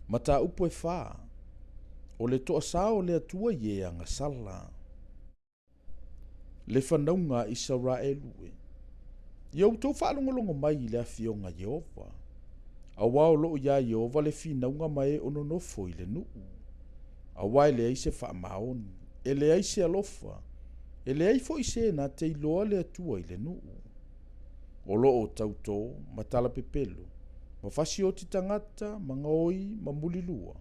Mata upo e wha. O le toa sao le atua ye anga sala. Le whanaunga Israelu e. Iau tau whaalongolongo mai le awhionga Yehova. A wao loo ia Yehova le whinaunga mai ono nofo i le nuu. A wai le aise wha maoni. E le aise alofa. E le aifo i se na te iloa le atua i le nuu. O loo tauto, matala pepelo. Mawhasi o ti tangata, mangaoi, mamulilua.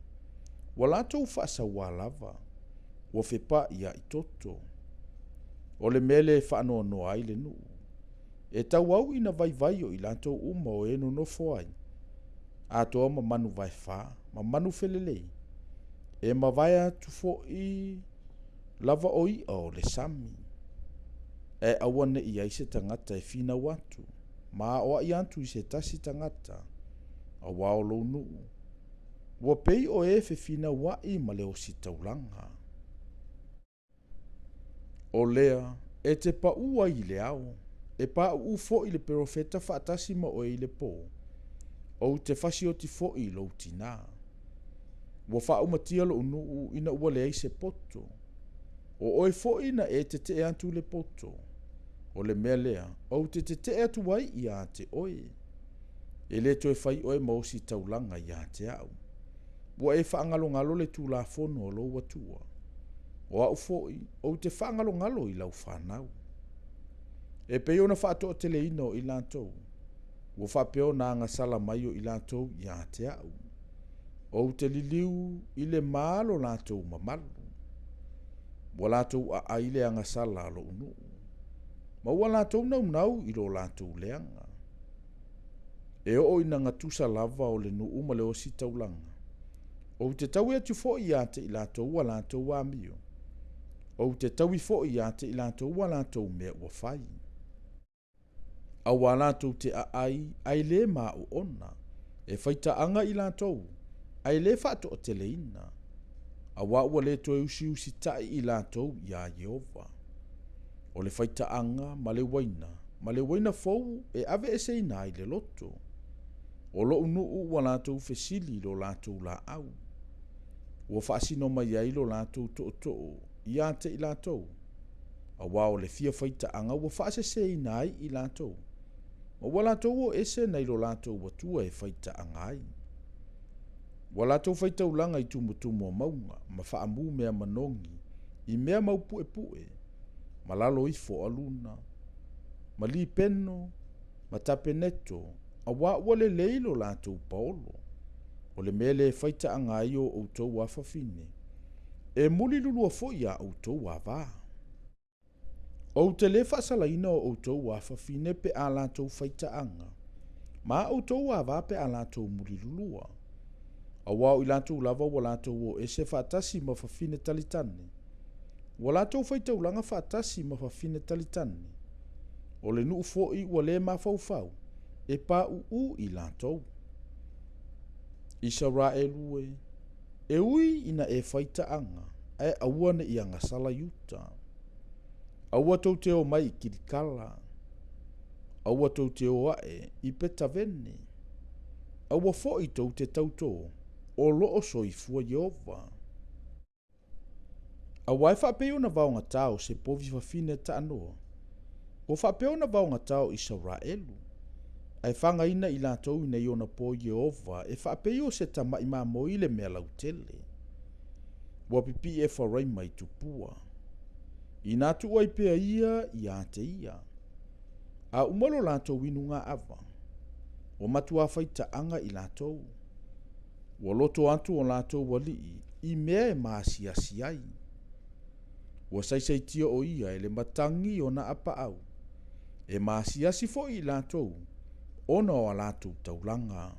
Walato whaasa walava. Wa whepa ia i toto. O le mele whaanoa noa ai le nuu. E tau au ina vai o i lanto uma o eno nofo ai. A toa ma manu vai wha, ma manu felelei. E ma vai atu fo i lava o i o le sami. E awane i aise tangata e fina watu. Ma o i antu i se tasi tangata. A wao lo nuu. Wa pei o e fe fina wa i ma le o si taulanga. O lea, e te pa ua i le au. E pa u fo i le perofeta whaatasi ma o i le po. O te fasi o ti fo i lo tina. Wa wha umatia lo unu ina ua le eise poto. O oe fo ina e te antu le poto. O le mea lea, o te atu wai i a te oe. E le toe fai oe ma o si taulanga i a te au. Wa e whaangalo ngalo le tu la fono o lo watua. O au foi, o te whaangalo ngalo i lau whanau. E peo na whaato o tele ino i lantou. Wa whapeo na anga sala mai o i lantou i a te au. O te liliu i le malo lantou mamalu. Wa lantou a aile anga sala lo unu. Ma wa lantou nau i lo lantou leanga. E o ina ngatusa lava o le nuu ma le o si taulanga. O te tau atu fo i ate i lantou wa lantou wa mio. O te tau i fo i ate i lantou wa lantou mea ua fai. A wa lantou te ai le ma o ona. E faita anga i lantou. Ai le fato o tele ina. A wa ua le toe usi tai i lantou i a Yehova. O le faita anga ma le waina. Ma le waina fou e ave ese ina i le loto. O lo unu wa lantou fesili lo lantou la au. Ua whaasino mai ai lo lantou to i ate i lantou. A wa o le fia faita anga ua whaase se ina ai i lantou. Ma wa lantou o ese nei lo lantou watua e faita anga ai. Wa lantou faita ulanga i tumutumu o maunga, ma whaamu mea manongi, i mea mau pue. Ma lalo ifo aluna, ma li peno, ma tapeneto, a wa ua le leilo lantou paolo. O le mele faita anga ai o outou wafafine. E muli lulua fo ia outou wava. O te le whaasalaina o outou wafafine pe a lantou faita anga. Ma outou wava pe a lantou muli lulua. A wao i lantou lava wa lantou o ese whaatasi ma whawhine talitane. Wa lantou faita ulanga whaatasi ma whawhine talitane. O le nuu foi wa le mawhauwhau. E pa u i lantou. Israelu e ui ina e faita anga. E awane i anga sala yuta. Aua tau te o mai i kirikala. Aua tau te o ae i petavene. Aua fo i tau te tauto. O loo soifua Yehova. A wai whapeo na vaonga tau se povi whawhine ta anoa. O whapeo na vaonga tau Israelu. Ai whanga ina i lantou ina iona po Yehova e whapeo se tama i mamo ile mea lautele. Wapipi e wharai mai tupua. I natu wai pea ia i ate ia. A umalo lantou inu ngā ava. O matua whaita anga i lantou. Wa loto antu o lantou wali i mea e maasiasi ai. Wa saisai tio o ia e le matangi o na apa au. E maasiasi fo i lantou. Ona o lantou taulanga.